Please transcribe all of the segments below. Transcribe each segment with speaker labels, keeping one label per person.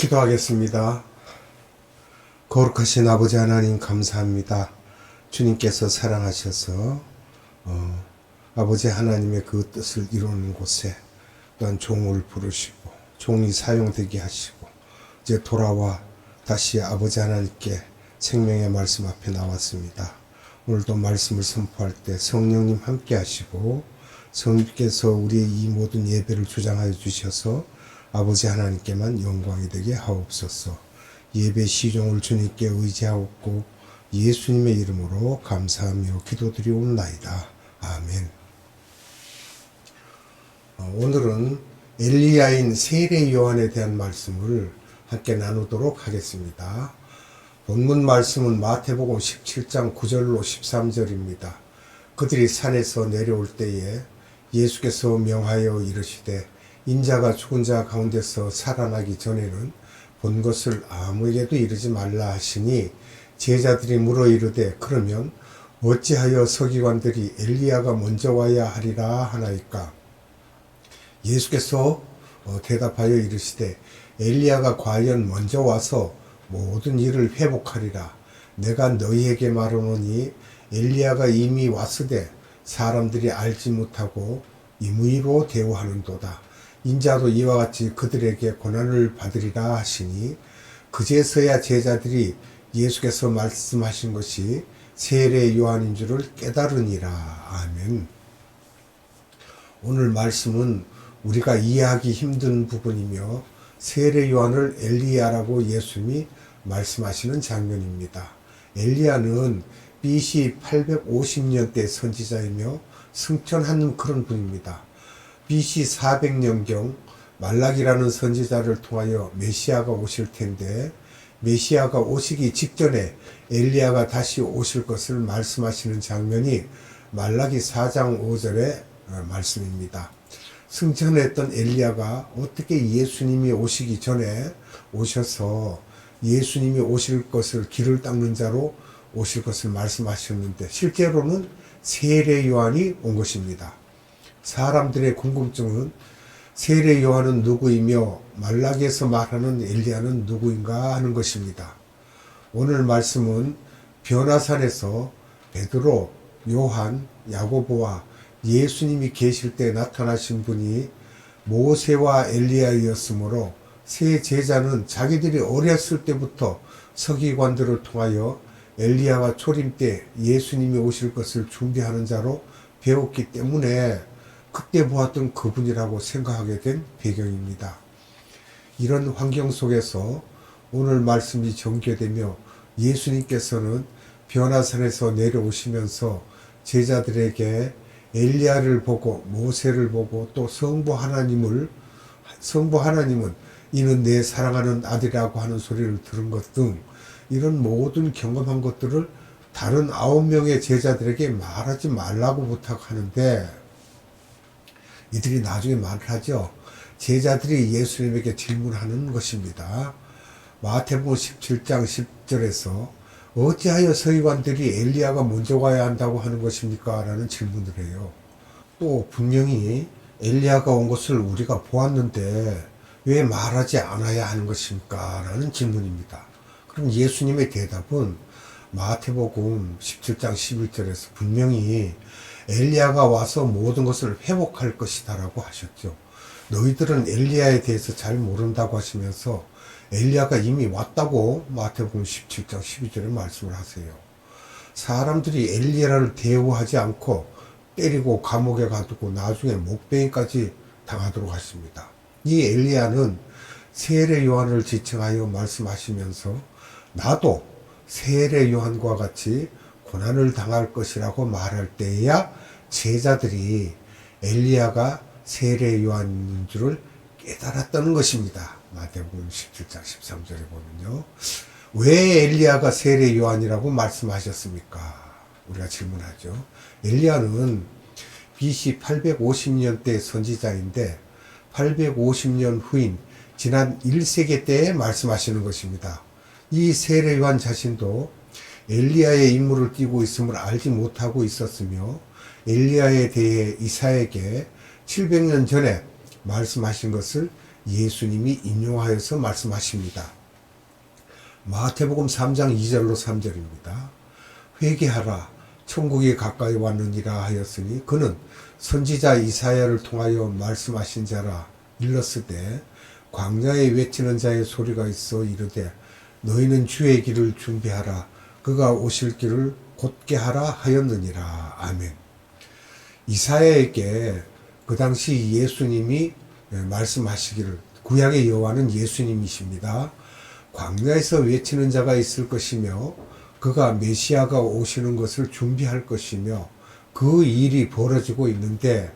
Speaker 1: 기도하겠습니다. 거룩하신 아버지 하나님 감사합니다. 주님께서 사랑하셔서 아버지 하나님의 그 뜻을 이루는 곳에 또한 종을 부르시고 종이 사용되게 하시고 이제 돌아와 다시 아버지 하나님께 생명의 말씀 앞에 나왔습니다. 오늘도 말씀을 선포할 때 성령님 함께 하시고 성령께서 우리의 이 모든 예배를 주장하여 주셔서 아버지 하나님께만 영광이 되게 하옵소서. 예배 시종을 주님께 의지하옵고 예수님의 이름으로 감사하며 기도드리옵나이다. 아멘. 오늘은 엘리야인 세례 요한에 대한 말씀을 함께 나누도록 하겠습니다. 본문 말씀은 마태복음 17장 9절로 13절입니다. 그들이 산에서 내려올 때에 예수께서 명하여 이르시되 인자가 죽은 자 가운데서 살아나기 전에는 본 것을 아무에게도 이르지 말라 하시니 제자들이 물어 이르되 그러면 어찌하여 서기관들이 엘리야가 먼저 와야 하리라 하나이까. 예수께서 대답하여 이르시되 엘리야가 과연 먼저 와서 모든 일을 회복하리라. 내가 너희에게 말하노니 엘리야가 이미 왔으되 사람들이 알지 못하고 임의로 대우하는도다. 인자도 이와 같이 그들에게 고난을 받으리라 하시니 그제서야 제자들이 예수께서 말씀하신 것이 세례 요한인 줄을 깨달으니라. 아멘. 오늘 말씀은 우리가 이해하기 힘든 부분이며 세례 요한을 엘리야라고 예수님이 말씀하시는 장면입니다. 엘리야는 BC 850년대 선지자이며 승천한 그런 분입니다. BC 400년경 말라기라는 선지자를 통하여 메시아가 오실 텐데 메시아가 오시기 직전에 엘리야가 다시 오실 것을 말씀하시는 장면이 말라기 4장 5절의 말씀입니다. 승천했던 엘리야가 어떻게 예수님이 오시기 전에 오셔서 예수님이 오실 것을 길을 닦는 자로 오실 것을 말씀하셨는데 실제로는 세례 요한이 온 것입니다. 사람들의 궁금증은 세례 요한은 누구이며 말라기에서 말하는 엘리야는 누구인가 하는 것입니다. 오늘 말씀은 변화산에서 베드로, 요한, 야고보와 예수님이 계실 때 나타나신 분이 모세와 엘리야이었으므로 세 제자는 자기들이 어렸을 때부터 서기관들을 통하여 엘리야와 초림 때 예수님이 오실 것을 준비하는 자로 배웠기 때문에 그때 보았던 그분이라고 생각하게 된 배경입니다. 이런 환경 속에서 오늘 말씀이 전개되며 예수님께서는 변화산에서 내려오시면서 제자들에게 엘리야를 보고 모세를 보고 또 성부 하나님은 이는 내 사랑하는 아들이라고 하는 소리를 들은 것 등 이런 모든 경험한 것들을 다른 9명의 제자들에게 말하지 말라고 부탁하는데 이들이 나중에 말을 하죠. 제자들이 예수님에게 질문하는 것입니다. 마태복음 17장 10절에서 어찌하여 서기관들이 엘리야가 먼저 와야 한다고 하는 것입니까? 라는 질문을 해요. 또 분명히 엘리야가 온 것을 우리가 보았는데 왜 말하지 않아야 하는 것입니까? 라는 질문입니다. 그럼 예수님의 대답은 마태복음 17장 11절에서 분명히 엘리야가 와서 모든 것을 회복할 것이다 라고 하셨죠. 너희들은 엘리야에 대해서 잘 모른다고 하시면서 엘리야가 이미 왔다고 마태복음 17장 12절에 말씀을 하세요. 사람들이 엘리야를 대우하지 않고 때리고 감옥에 가두고 나중에 목베이까지 당하도록 하십니다. 이 엘리야는 세례 요한을 지칭하여 말씀하시면서 나도 세례 요한과 같이 고난을 당할 것이라고 말할 때에야 제자들이 엘리야가 세례 요한인 줄을 깨달았다는 것입니다. 마태복음 17장 13절에 보면요. 왜 엘리야가 세례 요한이라고 말씀하셨습니까? 우리가 질문하죠. 엘리야는 BC 850년대 선지자인데 850년 후인 지난 1세기 때에 말씀하시는 것입니다. 이 세례 요한 자신도 엘리야의 임무를 띠고 있음을 알지 못하고 있었으며 엘리야에 대해 이사야에게 700년 전에 말씀하신 것을 예수님이 인용하여서 말씀하십니다. 마태복음 3장 2절로 3절입니다. 회개하라 천국이 가까이 왔느니라 하였으니 그는 선지자 이사야를 통하여 말씀하신 자라. 일렀으되 광야에 외치는 자의 소리가 있어 이르되 너희는 주의 길을 준비하라 그가 오실 길을 곧게 하라 하였느니라. 아멘. 이사야에게 그 당시 예수님이 말씀하시기를, 구약의 여호와는 예수님이십니다. 광야에서 외치는 자가 있을 것이며 그가 메시아가 오시는 것을 준비할 것이며 그 일이 벌어지고 있는데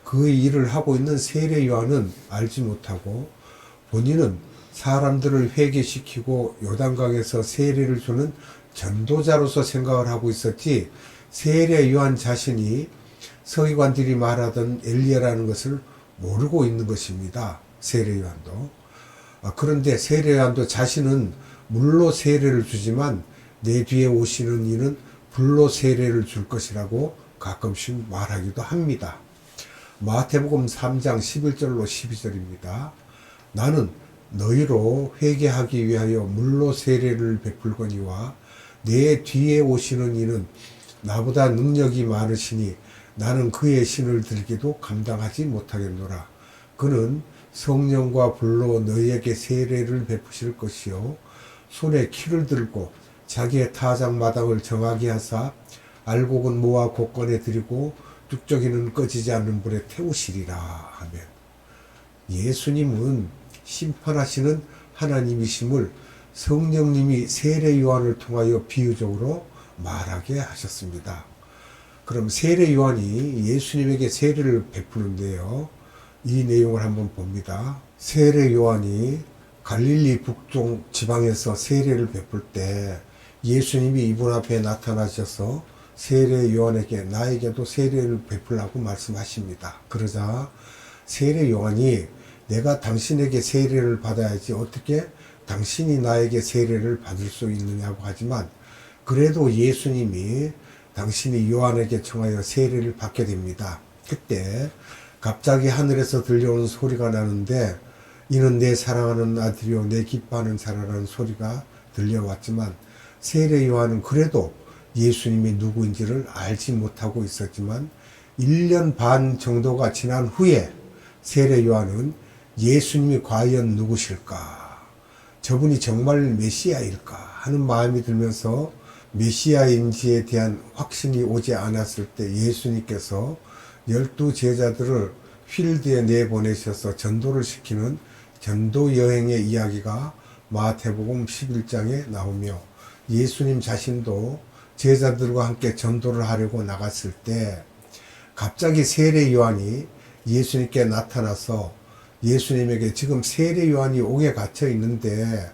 Speaker 1: 그 일을 하고 있는 세례 요한은 알지 못하고 본인은 사람들을 회개시키고 요단강에서 세례를 주는 전도자로서 생각을 하고 있었지, 세례 요한 자신이 서기관들이 말하던 엘리야라는 것을 모르고 있는 것입니다. 세례 요한도. 그런데 세례 요한도 자신은 물로 세례를 주지만 내 뒤에 오시는 이는 불로 세례를 줄 것이라고 가끔씩 말하기도 합니다. 마태복음 3장 11절로 12절입니다. 나는 너희로 회개하기 위하여 물로 세례를 베풀거니와 내 뒤에 오시는 이는 나보다 능력이 많으시니 나는 그의 신을 들기도 감당하지 못하겠노라. 그는 성령과 불로 너희에게 세례를 베푸실 것이요 손에 키를 들고 자기의 타작마당을 정하게 하사 알곡은 모아 곳간에 들이고 뚝저기는 꺼지지 않는 불에 태우시리라 하며, 예수님은 심판하시는 하나님이심을 성령님이 세례 요한을 통하여 비유적으로 말하게 하셨습니다. 그럼 세례 요한이 예수님에게 세례를 베푸는데요, 이 내용을 한번 봅니다. 세례 요한이 갈릴리 북쪽 지방에서 세례를 베풀 때 예수님이 이분 앞에 나타나셔서 세례 요한에게 나에게도 세례를 베풀라고 말씀하십니다. 그러자 세례 요한이 내가 당신에게 세례를 받아야지 어떻게 당신이 나에게 세례를 받을 수 있느냐고 하지만, 그래도 예수님이 당신이 요한에게 청하여 세례를 받게 됩니다. 그때 갑자기 하늘에서 들려오는 소리가 나는데 이는 내 사랑하는 아들이요 내 기뻐하는 자라는 소리가 들려왔지만, 세례 요한은 그래도 예수님이 누구인지를 알지 못하고 있었지만 1년 반 정도가 지난 후에 세례 요한은 예수님이 과연 누구실까, 저분이 정말 메시아일까 하는 마음이 들면서 메시아인지에 대한 확신이 오지 않았을 때 예수님께서 12 제자들을 필드에 내보내셔서 전도를 시키는 전도 여행의 이야기가 마태복음 11장에 나오며, 예수님 자신도 제자들과 함께 전도를 하려고 나갔을 때 갑자기 세례 요한이 예수님께 나타나서 예수님에게 지금 세례 요한이 옥에 갇혀 있는데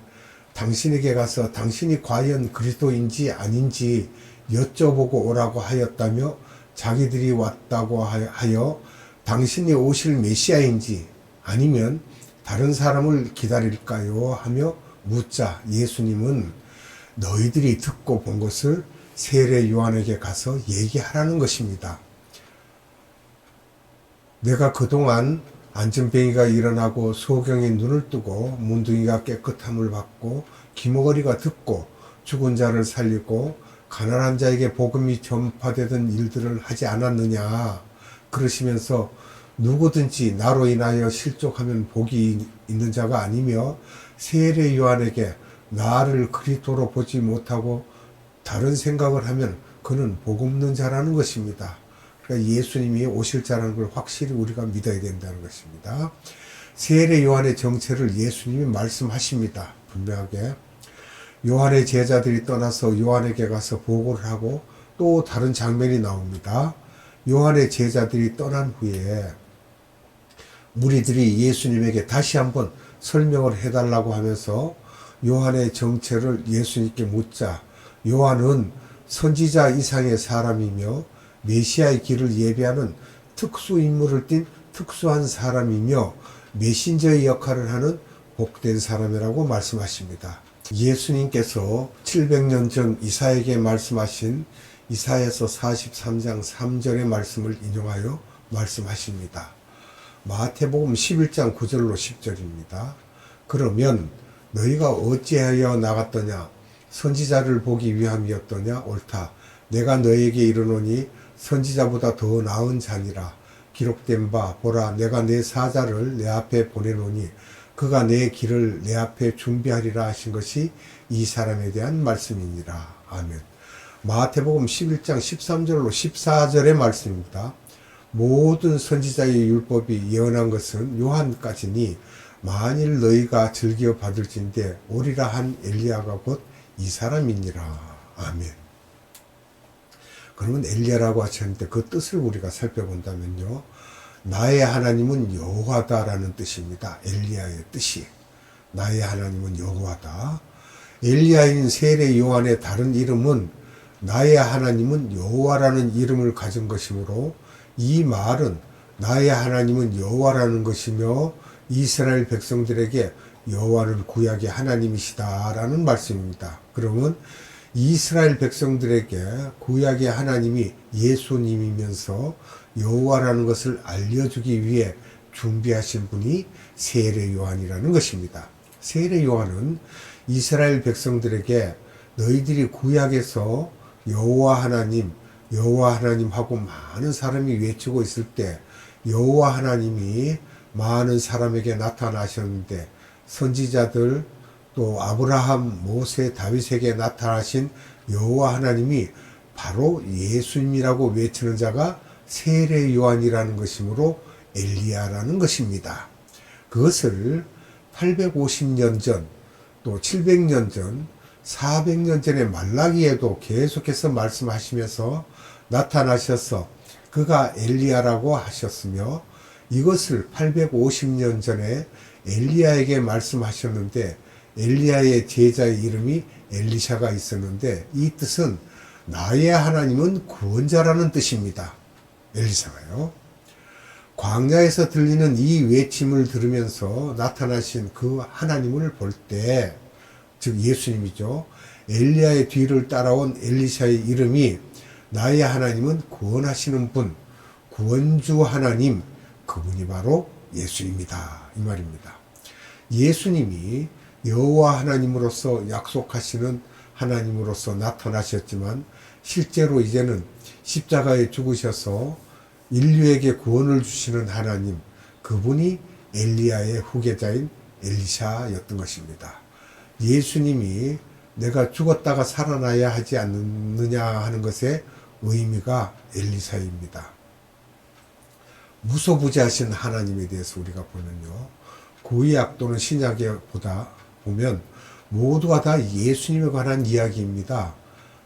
Speaker 1: 당신에게 가서 당신이 과연 그리스도인지 아닌지 여쭤보고 오라고 하였다며, 자기들이 왔다고 하여 당신이 오실 메시아인지 아니면 다른 사람을 기다릴까요 하며 묻자 예수님은 너희들이 듣고 본 것을 세례 요한에게 가서 얘기하라는 것입니다. 내가 그동안 안전뱅이가 일어나고 소경이 눈을 뜨고 문둥이가 깨끗함을 받고 기머거리가 듣고 죽은 자를 살리고 가난한 자에게 복음이 전파되던 일들을 하지 않았느냐 그러시면서, 누구든지 나로 인하여 실족하면 복이 있는 자가 아니며 세례 요한에게 나를 그리스도로 보지 못하고 다른 생각을 하면 그는 복 없는 자라는 것입니다. 그러니까 예수님이 오실 자라는 걸 확실히 우리가 믿어야 된다는 것입니다. 세례 요한의 정체를 예수님이 말씀하십니다. 분명하게. 요한의 제자들이 떠나서 요한에게 가서 보고를 하고 또 다른 장면이 나옵니다. 요한의 제자들이 떠난 후에 무리들이 예수님에게 다시 한번 설명을 해달라고 하면서 요한의 정체를 예수님께 묻자, 요한은 선지자 이상의 사람이며 메시아의 길을 예비하는 특수 인물을 띤 특수한 사람이며 메신저의 역할을 하는 복된 사람이라고 말씀하십니다. 예수님께서 700년 전 이사야에게 말씀하신 이사야서 43장 3절의 말씀을 인용하여 말씀하십니다. 마태복음 11장 9절로 10절입니다. 그러면 너희가 어찌하여 나갔더냐? 선지자를 보기 위함이었더냐? 옳다. 내가 너희에게 이르노니 선지자보다 더 나은 자니라. 기록된 바 보라, 내가 내 사자를 내 앞에 보내노니 그가 내 길을 내 앞에 준비하리라 하신 것이 이 사람에 대한 말씀이니라. 아멘. 마태복음 11장 13절로 14절의 말씀입니다. 모든 선지자의 율법이 예언한 것은 요한까지니 만일 너희가 즐겨 받을진대 오리라 한 엘리야가 곧 이 사람이니라. 아멘. 그러면 엘리야라고 하셨는데 그 뜻을 우리가 살펴본다면요, 나의 하나님은 여호와다라는 뜻입니다. 엘리야의 뜻이 나의 하나님은 여호와다. 엘리야인 세례 요한의 다른 이름은 나의 하나님은 여호와라는 이름을 가진 것이므로 이 말은 나의 하나님은 여호와라는 것이며 이스라엘 백성들에게 여호와는 구약의 하나님이시다라는 말씀입니다. 그러면 이스라엘 백성들에게 구약의 하나님이 예수님이면서 여호와라는 것을 알려주기 위해 준비하신 분이 세례 요한이라는 것입니다. 세례 요한은 이스라엘 백성들에게 너희들이 구약에서 여호와 하나님 하고 많은 사람이 외치고 있을 때 여호와 하나님이 많은 사람에게 나타나셨는데 선지자들 또 아브라함, 모세, 다윗에게 나타나신 여호와 하나님이 바로 예수님이라고 외치는 자가 세례 요한이라는 것이므로 엘리야라는 것입니다. 그것을 850년 전, 또 700년 전, 400년 전의 말라기에도 계속해서 말씀하시면서 나타나셔서 그가 엘리야라고 하셨으며 이것을 850년 전에 엘리야에게 말씀하셨는데 엘리야의 제자의 이름이 엘리샤가 있었는데 이 뜻은 나의 하나님은 구원자라는 뜻입니다. 엘리사가요. 광야에서 들리는 이 외침을 들으면서 나타나신 그 하나님을 볼 때, 즉 예수님이죠. 엘리야의 뒤를 따라온 엘리샤의 이름이 나의 하나님은 구원하시는 분, 구원주 하나님, 그분이 바로 예수입니다. 이 말입니다. 예수님이 여호와 하나님으로서 약속하시는 하나님으로서 나타나셨지만 실제로 이제는 십자가에 죽으셔서 인류에게 구원을 주시는 하나님, 그분이 엘리야의 후계자인 엘리샤였던 것입니다. 예수님이 내가 죽었다가 살아나야 하지 않느냐 하는 것의 의미가 엘리사입니다. 무소부지하신 하나님에 대해서 우리가 보면요, 구약 또는 신약에 보면 모두가 다 예수님에 관한 이야기입니다.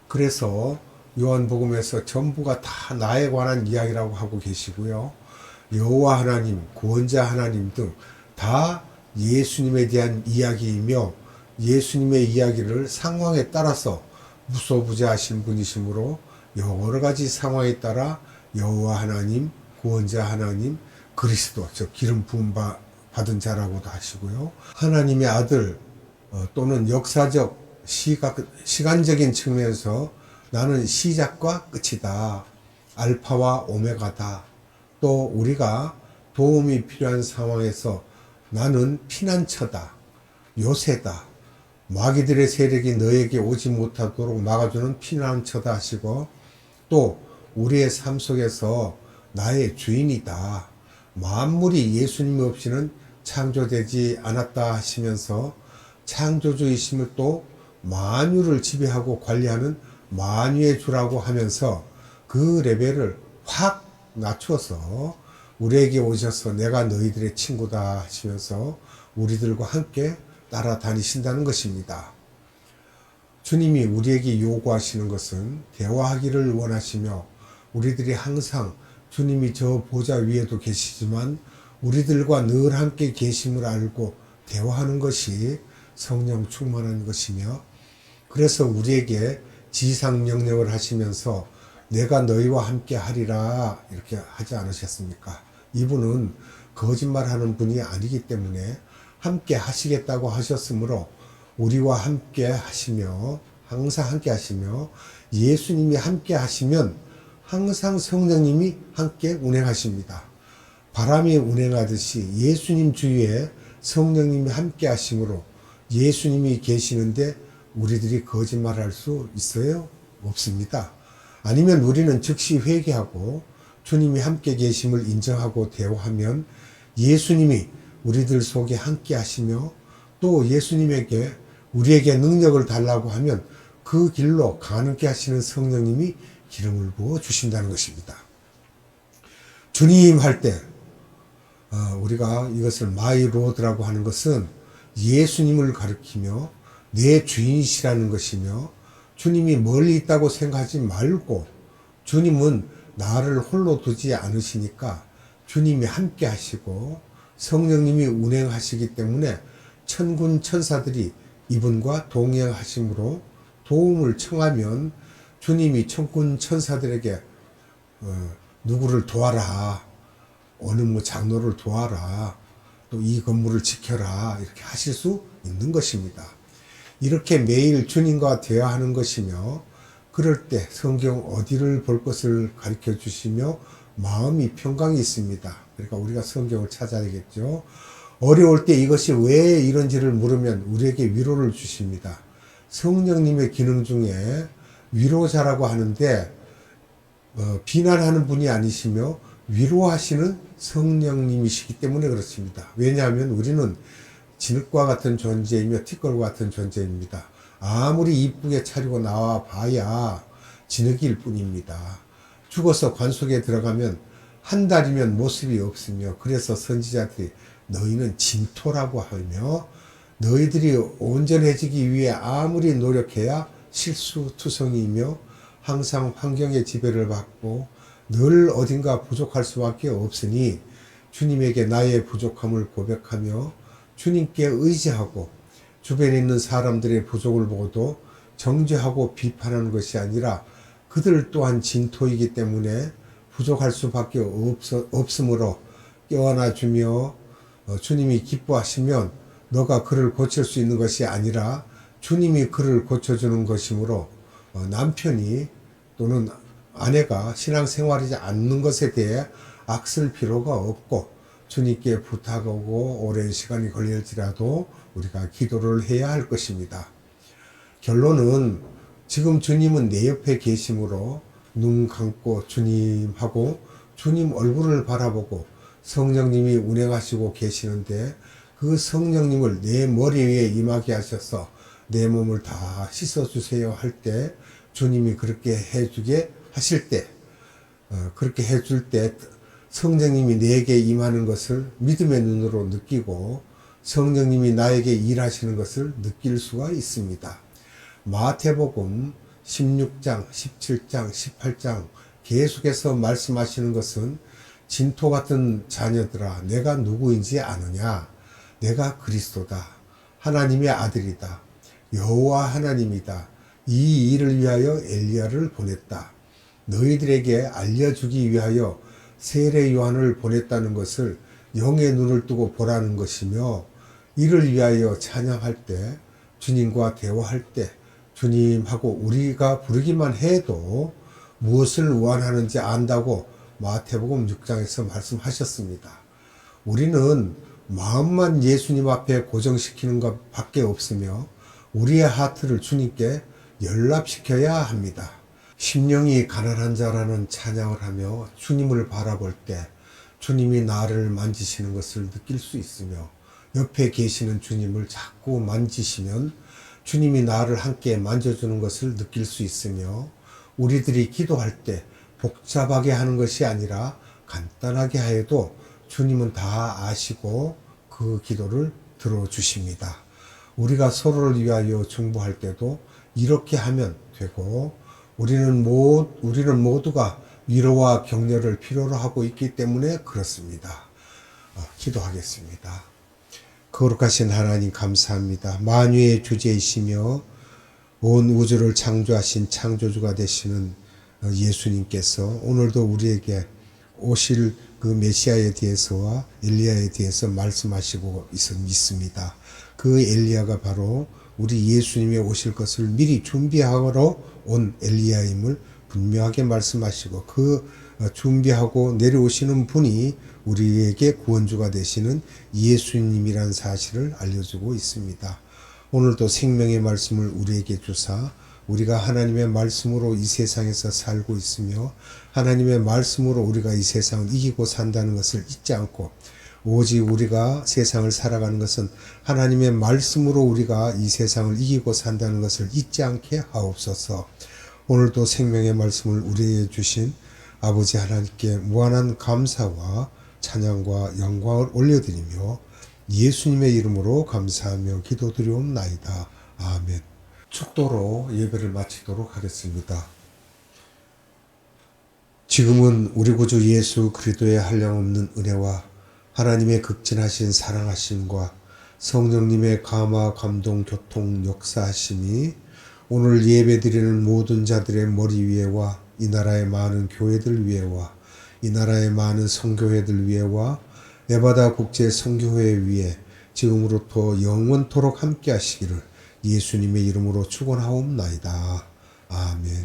Speaker 1: 그래서 요한복음에서 전부가 다 나에 관한 이야기라고 하고 계시고요, 여호와 하나님, 구원자 하나님 등 다 예수님에 대한 이야기이며 예수님의 이야기를 상황에 따라서 무소부지하신 분이시므로 여러 가지 상황에 따라 여호와 하나님, 구원자 하나님, 그리스도, 즉 기름 부음 받은 자라고도 하시고요, 하나님의 아들 또는 역사적 시간적인 측면에서 나는 시작과 끝이다, 알파와 오메가다, 또 우리가 도움이 필요한 상황에서 나는 피난처다, 요새다, 마귀들의 세력이 너에게 오지 못하도록 막아주는 피난처다 하시고, 또 우리의 삶 속에서 나의 주인이다, 만물이 예수님 없이는 창조되지 않았다 하시면서 창조주이심을 또 만유를 지배하고 관리하는 만유의 주라고 하면서 그 레벨을 확 낮춰서 우리에게 오셔서 내가 너희들의 친구다 하시면서 우리들과 함께 따라다니신다는 것입니다. 주님이 우리에게 요구하시는 것은 대화하기를 원하시며 우리들이 항상 주님이 저 보좌 위에도 계시지만 우리들과 늘 함께 계심을 알고 대화하는 것이 성령 충만한 것이며, 그래서 우리에게 지상명령을 하시면서 내가 너희와 함께 하리라 이렇게 하지 않으셨습니까? 이분은 거짓말하는 분이 아니기 때문에 함께 하시겠다고 하셨으므로 우리와 함께 하시며, 항상 함께 하시며, 예수님이 함께 하시면 항상 성령님이 함께 운행하십니다. 바람이 운행하듯이 예수님 주위에 성령님이 함께 하심으로 예수님이 계시는데 우리들이 거짓말할 수 있어요? 없습니다. 아니면 우리는 즉시 회개하고 주님이 함께 계심을 인정하고 대화하면 예수님이 우리들 속에 함께 하시며 또 예수님에게 우리에게 능력을 달라고 하면 그 길로 가능케 하시는 성령님이 기름을 부어 주신다는 것입니다. 주님 할 때 우리가 이것을 마이 로드라고 하는 것은 예수님을 가리키며 내 주인이시라는 것이며 주님이 멀리 있다고 생각하지 말고 주님은 나를 홀로 두지 않으시니까 주님이 함께 하시고 성령님이 운행하시기 때문에 천군 천사들이 이분과 동행하심으로 도움을 청하면 주님이 천군 천사들에게 누구를 도와라, 어느 뭐 장로를 도와라, 또 이 건물을 지켜라 이렇게 하실 수 있는 것입니다. 이렇게 매일 주님과 대화하는 것이며 그럴 때 성경 어디를 볼 것을 가르쳐 주시며 마음이 평강이 있습니다. 그러니까 우리가 성경을 찾아야겠죠. 어려울 때 이것이 왜 이런지를 물으면 우리에게 위로를 주십니다. 성령님의 기능 중에 위로자라고 하는데 비난하는 분이 아니시며 위로하시는 성령님이시기 때문에 그렇습니다. 왜냐하면 우리는 진흙과 같은 존재이며 티끌과 같은 존재입니다. 아무리 이쁘게 차리고 나와 봐야 진흙일 뿐입니다. 죽어서 관 속에 들어가면 한 달이면 모습이 없으며 그래서 선지자들이 너희는 진토라고 하며 너희들이 온전해지기 위해 아무리 노력해야 실수투성이며 항상 환경의 지배를 받고 늘 어딘가 부족할 수밖에 없으니 주님에게 나의 부족함을 고백하며 주님께 의지하고 주변에 있는 사람들의 부족을 보고도 정죄하고 비판하는 것이 아니라 그들 또한 진토이기 때문에 부족할 수밖에 없으므로 껴안아 주며 주님이 기뻐하시면 너가 그를 고칠 수 있는 것이 아니라 주님이 그를 고쳐주는 것이므로 남편이 또는 아내가 신앙생활이지 않는 것에 대해 악쓸 필요가 없고 주님께 부탁하고 오랜 시간이 걸릴지라도 우리가 기도를 해야 할 것입니다. 결론은 지금 주님은 내 옆에 계심으로 눈 감고 주님하고 주님 얼굴을 바라보고 성령님이 운행하시고 계시는데 그 성령님을 내 머리 위에 임하게 하셔서 내 몸을 다 씻어주세요 할 때 주님이 그렇게 해주게 하실 때 그렇게 해줄 때 성령님이 내게 임하는 것을 믿음의 눈으로 느끼고 성령님이 나에게 일하시는 것을 느낄 수가 있습니다. 마태복음 16장, 17장, 18장 계속해서 말씀하시는 것은 진토 같은 자녀들아 내가 누구인지 아느냐? 내가 그리스도다. 하나님의 아들이다. 여호와 하나님이다. 이 일을 위하여 엘리야를 보냈다. 너희들에게 알려주기 위하여 세례 요한을 보냈다는 것을 영의 눈을 뜨고 보라는 것이며 이를 위하여 찬양할 때 주님과 대화할 때 주님하고 우리가 부르기만 해도 무엇을 원하는지 안다고 마태복음 6장에서 말씀하셨습니다. 우리는 마음만 예수님 앞에 고정시키는 것 밖에 없으며 우리의 하트를 주님께 연락시켜야 합니다. 심령이 가난한 자라는 찬양을 하며 주님을 바라볼 때 주님이 나를 만지시는 것을 느낄 수 있으며 옆에 계시는 주님을 자꾸 만지시면 주님이 나를 함께 만져주는 것을 느낄 수 있으며 우리들이 기도할 때 복잡하게 하는 것이 아니라 간단하게 하여도 주님은 다 아시고 그 기도를 들어주십니다. 우리가 서로를 위하여 중보할 때도 이렇게 하면 되고 우리는 모두가 위로와 격려를 필요로 하고 있기 때문에 그렇습니다. 기도하겠습니다. 거룩하신 하나님 감사합니다. 만유의 주제이시며 온 우주를 창조하신 창조주가 되시는 예수님께서 오늘도 우리에게 오실 그 메시아에 대해서와 엘리야에 대해서 말씀하시고 있습니다. 그 엘리야가 바로 우리 예수님이 오실 것을 미리 준비하러 온 엘리야임을 분명하게 말씀하시고 그 준비하고 내려오시는 분이 우리에게 구원주가 되시는 예수님이란 사실을 알려주고 있습니다. 오늘도 생명의 말씀을 우리에게 주사 우리가 하나님의 말씀으로 이 세상에서 살고 있으며 하나님의 말씀으로 우리가 이 세상을 이기고 산다는 것을 잊지 않고 오직 우리가 세상을 살아가는 것은 하나님의 말씀으로 우리가 이 세상을 이기고 산다는 것을 잊지 않게 하옵소서. 오늘도 생명의 말씀을 우리에게 주신 아버지 하나님께 무한한 감사와 찬양과 영광을 올려드리며 예수님의 이름으로 감사하며 기도드리옵나이다. 아멘. 축도로 예배를 마치도록 하겠습니다. 지금은 우리 구주 예수 그리스도의 한량없는 은혜와 하나님의 극진하신 사랑하심과 성령님의 감화 감동 교통 역사하심이 오늘 예배드리는 모든 자들의 머리 위에와 이 나라의 많은 교회들 위에와 이 나라의 많은 선교회들 위에와 네바다 국제 선교회 위에 지금으로부터 영원토록 함께 하시기를 예수님의 이름으로 축원하옵나이다. 아멘.